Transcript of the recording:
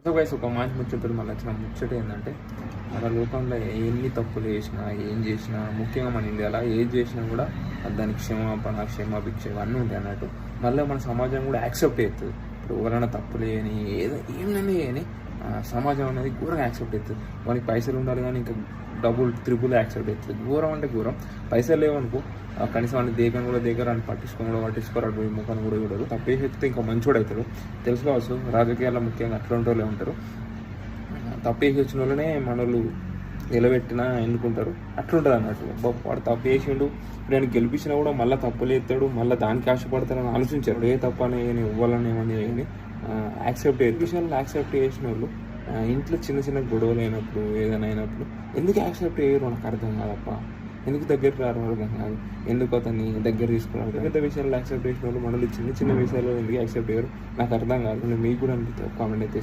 So guys ఒక మంచి ముచ్చట మళ్ళీ వచ్చిన ముచ్చట ఏంటంటే మన లోకంలో ఎన్ని తప్పులు చేసినా ఏం చేసినా ముఖ్యంగా మన ఇండియాలో ఏది చేసినా కూడా దానికి క్షమాభిక్ష ఇవన్నీ ఉంటాయి అన్నట్టు. మళ్ళీ మన సమాజం కూడా యాక్సెప్ట్ అవుతుంది. ఇప్పుడు ఎవరైనా తప్పులు చేయని ఏదో ఏమైనా చేయని సమాజం అనేది ఘోరంగా యాక్సెప్ట్ అవుతుంది. మనకి పైసలు ఉండాలి కానీ ఇంకా డబుల్ ట్రిపుల్ యాక్సెప్ట్ అవుతుంది. ఘోరం అంటే ఘోరం. పైసలు లేవనుకో కనీసం వాడిని దేకని కూడా దగ్గర అని పట్టించుకోరు అటు ముఖాన్ని కూడా చూడరు. తప్పేసి ఎక్కితే ఇంకా మంచోడు అవుతాడు. తెలుసు కావచ్చు రాజకీయాల్లో ముఖ్యంగా అట్లాంటి వాళ్ళే ఉంటారు. తప్పేసి వచ్చిన వాళ్ళనే మనోళ్ళు నిలబెట్టినా ఎన్నుకుంటారు. అట్లుంటుంది అన్నట్టు. వాడు తప్పు చేసిండు నేను గెలిపించినా కూడా మళ్ళీ తప్పులు ఎత్తాడు మళ్ళీ దానికి ఆశపడతారని ఆలోచించారు. ఏ తప్పు అని ఇవ్వాలని ఏమని అని యాక్సెప్ట్ విషయాలు యాక్సెప్ట్ చేసిన వాళ్ళు ఇంట్లో చిన్న చిన్న గొడవలు అయినప్పుడు ఏదైనా అయినప్పుడు ఎందుకు యాక్సెప్ట్ చేయరు నాకు అర్థం కాదప్ప. ఎందుకు దగ్గరికి రావడం అర్థం కాదు. ఎందుకు అతన్ని దగ్గర తీసుకోవడం పెద్ద విషయాలు యాక్సెప్ట్ చేసిన వాళ్ళు మనల్ని చిన్న చిన్న విషయాలు ఎందుకు యాక్సెప్ట్ చేయరు నాకు అర్థం కాదు. మీకు కూడా అనిపిస్తుంది కామెంట్ అయితే